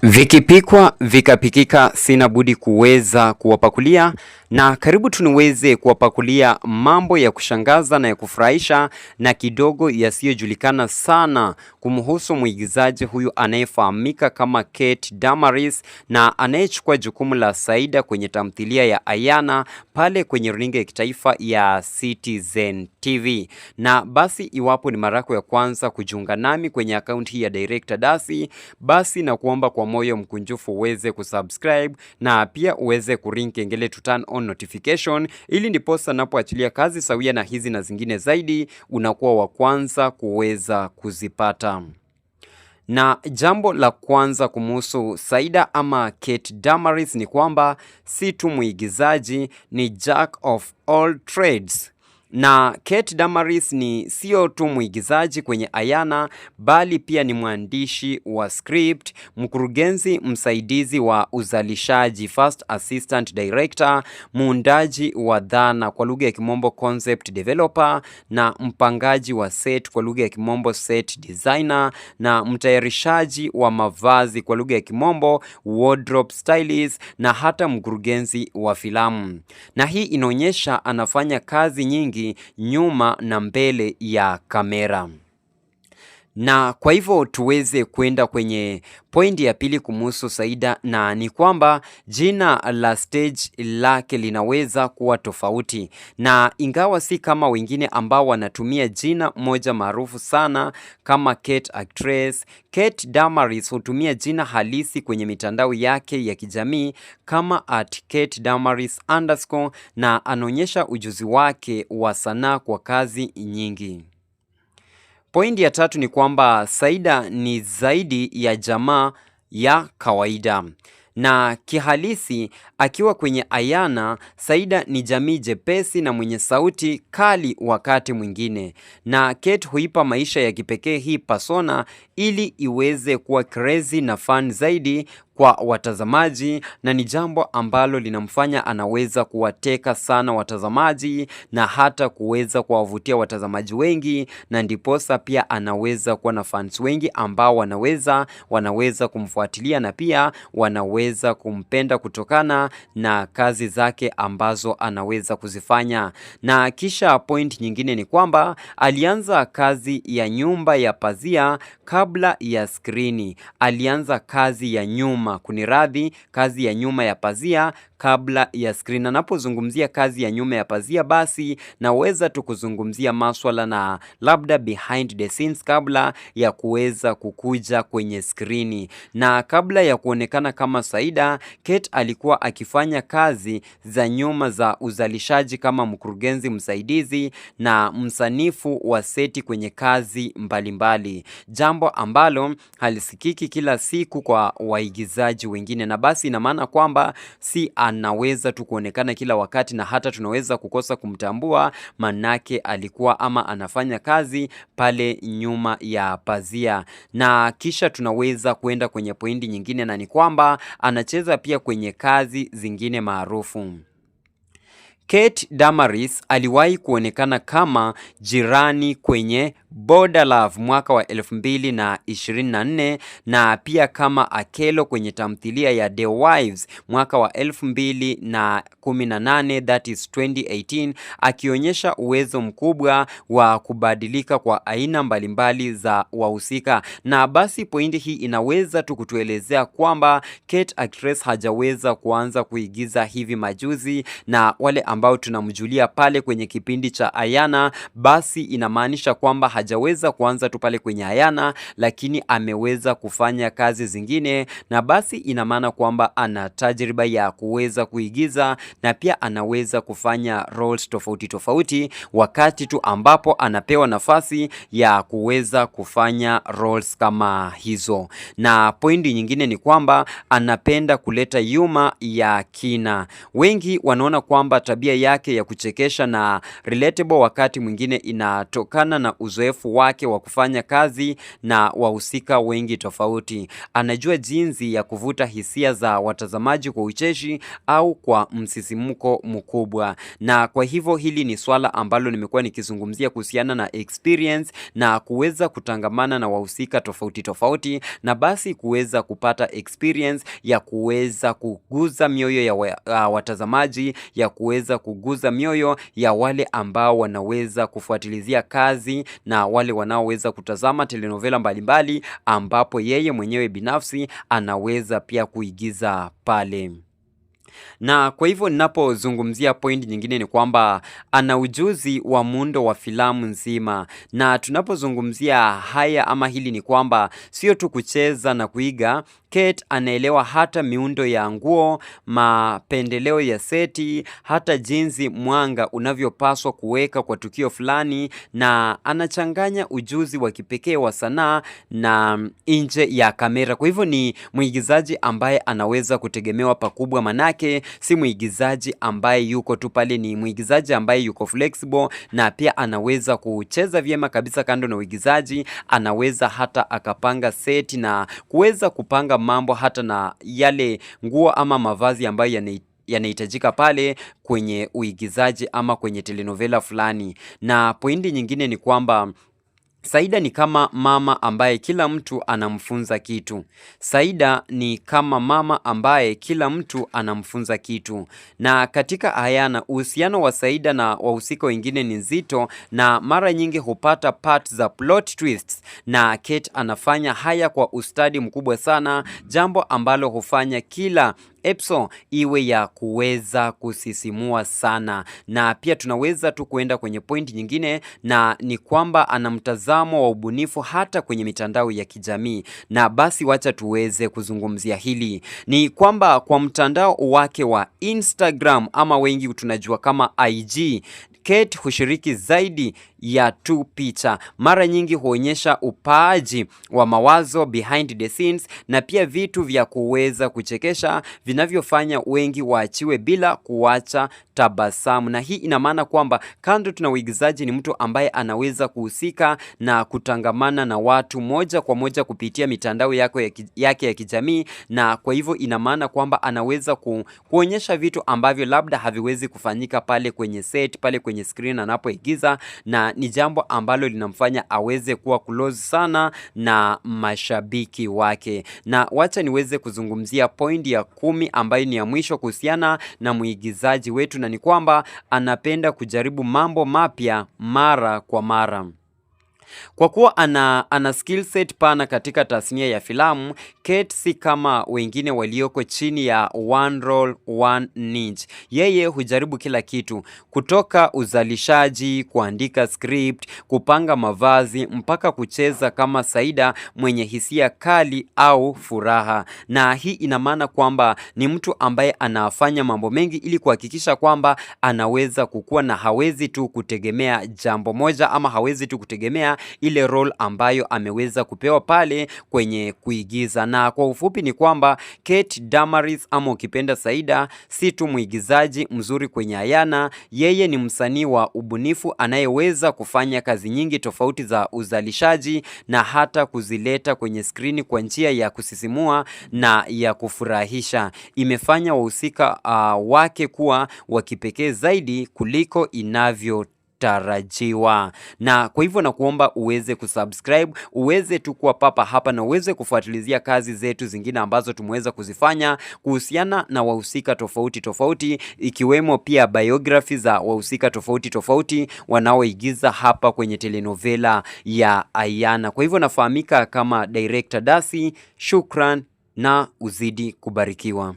Vikipikwa vikapikika, sina budi kuweza kuwapakulia, na karibu tuniweze kuwapakulia mambo ya kushangaza na ya kufurahisha na kidogo yasiyojulikana sana kumhusu mwigizaji huyu anayefahamika kama Kate Damaris na anayechukua jukumu la Saida kwenye tamthilia ya Ayana pale kwenye runinga ya kitaifa ya Citizen TV. Na basi iwapo ni mara yako ya kwanza kujiunga nami kwenye akaunti hii ya Director Dasi, basi na kuomba kwa moyo mkunjufu uweze kusubscribe na pia uweze kuring kengele to turn on notification, ili ndiposa napoachilia kazi sawia na hizi na zingine zaidi unakuwa wa kwanza kuweza kuzipata. Na jambo la kwanza kumhusu Saida ama Kate Damaris ni kwamba si tu mwigizaji, ni jack of all trades. Na Kate Damaris ni sio tu mwigizaji kwenye Ayana, bali pia ni mwandishi wa script, mkurugenzi msaidizi wa uzalishaji first assistant director, muundaji wa dhana kwa lugha ya kimombo concept developer, na mpangaji wa set kwa lugha ya kimombo set designer, na mtayarishaji wa mavazi kwa lugha ya kimombo wardrobe stylist, na hata mkurugenzi wa filamu. Na hii inaonyesha anafanya kazi nyingi nyuma na mbele ya kamera. Na kwa hivyo tuweze kwenda kwenye pointi ya pili kumhusu Saida, na ni kwamba jina la stage lake linaweza kuwa tofauti, na ingawa si kama wengine ambao wanatumia jina moja maarufu sana kama Kate Actress, Kate Damaris hutumia jina halisi kwenye mitandao yake ya kijamii kama @KateDamaris_, na anaonyesha ujuzi wake wa sanaa kwa kazi nyingi. Pointi ya tatu ni kwamba Saida ni zaidi ya jamaa ya kawaida. Na kihalisi akiwa kwenye Ayana, Saida ni jamii jepesi na mwenye sauti kali wakati mwingine. Na Kate huipa maisha ya kipekee hii persona ili iweze kuwa crazy na fun zaidi kwa watazamaji, na ni jambo ambalo linamfanya anaweza kuwateka sana watazamaji na hata kuweza kuwavutia watazamaji wengi, na ndiposa pia anaweza kuwa na fans wengi ambao wanaweza kumfuatilia na pia wanaweza kumpenda kutokana na kazi zake ambazo anaweza kuzifanya. Na kisha point nyingine ni kwamba alianza kazi ya nyumba ya pazia kabla ya skrini. Alianza kazi ya nyuma, kuniradhi, kazi ya nyuma ya pazia kabla ya screen. Napozungumzia kazi ya nyuma ya pazia, basi naweza tu kuzungumzia maswala na labda behind the scenes kabla ya kuweza kukuja kwenye skrini. Na kabla ya kuonekana kama Saida, Kate alikuwa akifanya kazi za nyuma za uzalishaji kama mkurugenzi msaidizi na msanifu wa seti kwenye kazi mbalimbali, jambo ambalo halisikiki kila siku kwa waigizaji wengine. Na basi ina maana kwamba si anaweza tu kuonekana kila wakati na hata tunaweza kukosa kumtambua, manake alikuwa ama anafanya kazi pale nyuma ya pazia. Na kisha tunaweza kwenda kwenye pointi nyingine, na ni kwamba anacheza pia kwenye kazi zingine maarufu. Kate Damaris aliwahi kuonekana kama jirani kwenye Border Love mwaka wa 2024 na pia kama Akelo kwenye tamthilia ya The Wives mwaka wa 2018, that is 2018, akionyesha uwezo mkubwa wa kubadilika kwa aina mbalimbali za wahusika. Na basi pointi hii inaweza tu kutuelezea kwamba Kate Actress hajaweza kuanza kuigiza hivi majuzi, na wale ambao tunamjulia pale kwenye kipindi cha Ayana, basi inamaanisha kwamba hajaweza kuanza tu pale kwenye Ayana, lakini ameweza kufanya kazi zingine, na basi ina maana kwamba ana tajriba ya kuweza kuigiza na pia anaweza kufanya roles tofauti tofauti wakati tu ambapo anapewa nafasi ya kuweza kufanya roles kama hizo. Na pointi nyingine ni kwamba anapenda kuleta yuma ya kina. Wengi wanaona kwamba tabia tabia yake ya kuchekesha na relatable wakati mwingine inatokana na uzoefu wake wa kufanya kazi na wahusika wengi tofauti. Anajua jinsi ya kuvuta hisia za watazamaji kwa ucheshi au kwa msisimuko mkubwa. Na kwa hivyo hili ni swala ambalo nimekuwa nikizungumzia kuhusiana na experience na kuweza kutangamana na wahusika tofauti tofauti, na basi kuweza kupata experience ya kuweza kuguza mioyo ya watazamaji, ya kuweza kuguza mioyo ya wale ambao wanaweza kufuatilizia kazi na wale wanaoweza kutazama telenovela mbalimbali ambapo yeye mwenyewe binafsi anaweza pia kuigiza pale. Na kwa hivyo ninapozungumzia point nyingine ni kwamba ana ujuzi wa muundo wa filamu nzima. Na tunapozungumzia haya ama hili ni kwamba sio tu kucheza na kuiga, Kate anaelewa hata miundo ya nguo, mapendeleo ya seti, hata jinsi mwanga unavyopaswa kuweka kwa tukio fulani, na anachanganya ujuzi wa kipekee wa sanaa na nje ya kamera. Kwa hivyo ni mwigizaji ambaye anaweza kutegemewa pakubwa, manake si mwigizaji ambaye yuko tu pale, ni mwigizaji ambaye yuko flexible na pia anaweza kucheza vyema kabisa. Kando na uigizaji, anaweza hata akapanga seti na kuweza kupanga mambo hata na yale nguo ama mavazi ambayo yanahitajika pale kwenye uigizaji ama kwenye telenovela fulani. Na pointi nyingine ni kwamba Saida ni kama mama ambaye kila mtu anamfunza kitu. Saida ni kama mama ambaye kila mtu anamfunza kitu. Na katika Ayana, uhusiano wa Saida na wahusika wengine ni nzito na mara nyingi hupata part za plot twists, na Kate anafanya haya kwa ustadi mkubwa sana, jambo ambalo hufanya kila episode iwe ya kuweza kusisimua sana. Na pia tunaweza tu kuenda kwenye point nyingine, na ni kwamba ana mtazamo wa ubunifu hata kwenye mitandao ya kijamii. Na basi wacha tuweze kuzungumzia hili. Ni kwamba kwa mtandao wake wa Instagram ama wengi tunajua kama IG, Kate hushiriki zaidi ya 2 picha. Mara nyingi huonyesha upaaji wa mawazo behind the scenes na pia vitu vya kuweza kuchekesha vinavyofanya wengi waachiwe bila kuacha tabasamu. Na hii ina maana kwamba kando tuna uigizaji, ni mtu ambaye anaweza kuhusika na kutangamana na watu moja kwa moja kupitia mitandao yake ya kijamii, na kwa hivyo ina maana kwamba anaweza kuonyesha vitu ambavyo labda haviwezi kufanyika pale kwenye set, pale kwenye screen anapoigiza, na ni jambo ambalo linamfanya aweze kuwa close sana na mashabiki wake. Na wacha niweze kuzungumzia point ya 10 ambayo ni ya mwisho kuhusiana na muigizaji wetu, na ni kwamba anapenda kujaribu mambo mapya mara kwa mara. Kwa kuwa ana skill set pana katika tasnia ya filamu, Kate si kama wengine walioko chini ya one role one niche. Yeye hujaribu kila kitu, kutoka uzalishaji, kuandika script, kupanga mavazi, mpaka kucheza kama Saida mwenye hisia kali au furaha. Na hii ina maana kwamba ni mtu ambaye anafanya mambo mengi ili kuhakikisha kwamba anaweza kukua, na hawezi tu kutegemea jambo moja ama hawezi tu kutegemea ile role ambayo ameweza kupewa pale kwenye kuigiza. Na kwa ufupi ni kwamba Kate Damaris ama ukipenda Saida si tu mwigizaji mzuri kwenye Ayana, yeye ni msanii wa ubunifu anayeweza kufanya kazi nyingi tofauti za uzalishaji na hata kuzileta kwenye skrini kwa njia ya kusisimua na ya kufurahisha. Imefanya wahusika wake kuwa wa kipekee zaidi kuliko inavyotarajiwa. Na kwa hivyo nakuomba uweze kusubscribe, uweze tu kuwa papa hapa na uweze kufuatilizia kazi zetu zingine ambazo tumeweza kuzifanya kuhusiana na wahusika tofauti tofauti, ikiwemo pia biography za wahusika tofauti tofauti wanaoigiza hapa kwenye telenovela ya Ayana. Kwa hivyo nafahamika kama Director Dasi. Shukran na uzidi kubarikiwa.